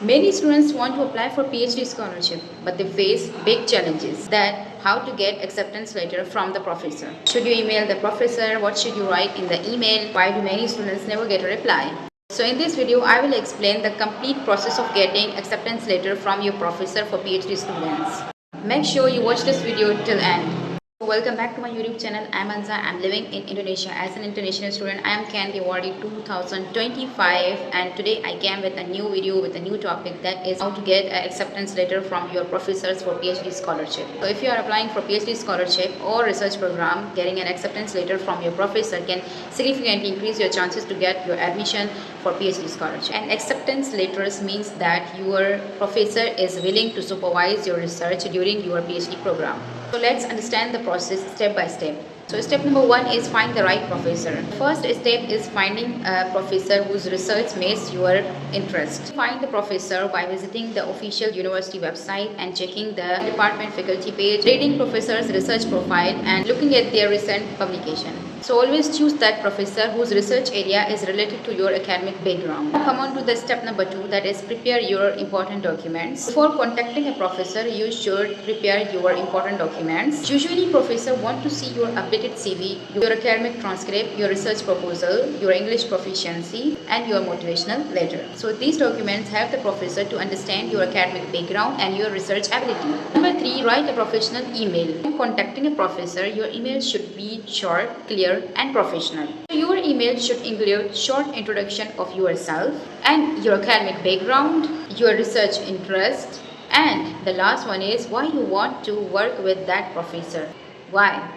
Many students want to apply for PhD scholarship, but they face big challenges that how to get acceptance letter from the professor. Should you email the professor? What should you write in the email? Why do many students never get a reply? So in this video, I will explain the complete process of getting acceptance letter from your professor for PhD students. Make sure you watch this video till end. Welcome back to my YouTube channel. I'm Anza. I'm living in Indonesia as an international student. I am Candy Awardee 2025 and today I came with a new video with a new topic, that is how to get an acceptance letter from your professors for PhD scholarship. So if you are applying for PhD scholarship or research program, getting an acceptance letter from your professor can significantly increase your chances to get your admission for PhD scholarship. And acceptance letters means that your professor is willing to supervise your research during your PhD program. So let's understand the process step by step. So step number 1 is find the right professor. First step is finding a professor whose research meets your interest. Find the professor by visiting the official university website and checking the department faculty page, reading professor's research profile and looking at their recent publication. So always choose that professor whose research area is related to your academic background. Now come on to the step number 2, that is prepare your important documents. Before contacting a professor, you should prepare your important documents. Usually professor want to see your updated CV, your academic transcript, your research proposal, your English proficiency and your motivational letter. So these documents help the professor to understand your academic background and your research ability. Number 3, write a professional email. When contacting a professor, your email should be short, clear and professional. Your email should include short introduction of yourself and your academic background, your research interest, and the last one is why you want to work with that professor. Why?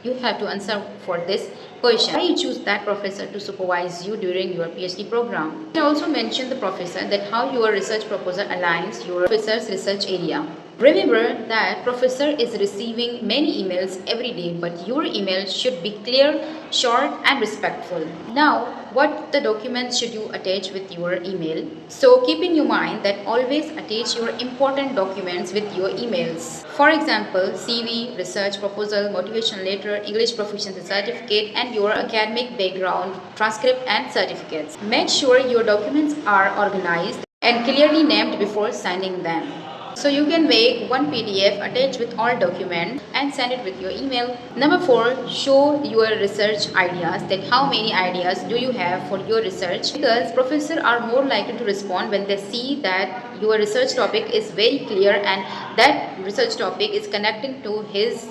You have to answer for this question. Why you choose that professor to supervise you during your PhD program. You can also mention the professor that how your research proposal aligns your professor's research area. Remember that professor is receiving many emails every day, but your email should be clear, short and respectful. Now, what the documents should you attach with your email? So keep in your mind that always attach your important documents with your emails. For example, CV, research proposal, motivation letter, English proficiency certificate and your academic background, transcript and certificates. Make sure your documents are organized and clearly named before sending them. So you can make one PDF attached with all documents and send it with your email. Number 4, show your research ideas, that how many ideas do you have for your research, because professors are more likely to respond when they see that your research topic is very clear and that research topic is connecting to his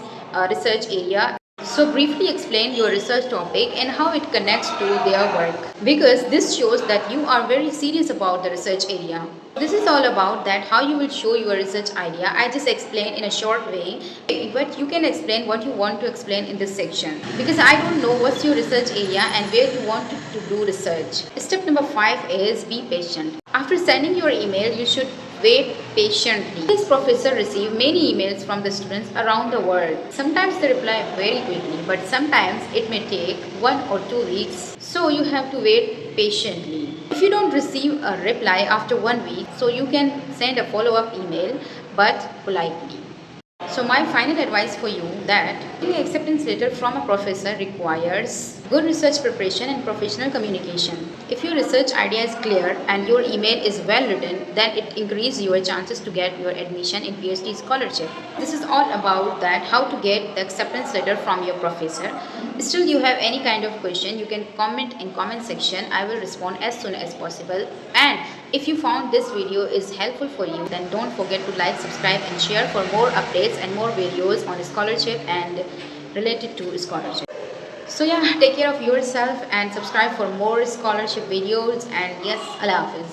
research area. So briefly explain your research topic and how it connects to their work, because this shows that you are very serious about the research area. This is all about that how you will show your research idea. I just explained in a short way, but you can explain what you want to explain in this section, because I don't know what's your research area and where you want to do research. Step number 5 is be patient. After sending your email, you should wait patiently. This professor receives many emails from the students around the world. Sometimes they reply very quickly, but sometimes it may take 1 or 2 weeks. So you have to wait patiently. If you don't receive a reply after 1 week, so you can send a follow-up email, but politely. So my final advice for you, that getting an acceptance letter from a professor requires good research preparation and professional communication. If your research idea is clear and your email is well written, then it increases your chances to get your admission in PhD scholarship. This is all about that how to get the acceptance letter from your professor. Still you have any kind of question, you can comment in comment section. I will respond as soon as possible. And if you found this video is helpful for you, then don't forget to like, subscribe and share for more updates and more videos on scholarship and related to scholarship. So yeah, take care of yourself and subscribe for more scholarship videos, and yes, Allah Hafiz.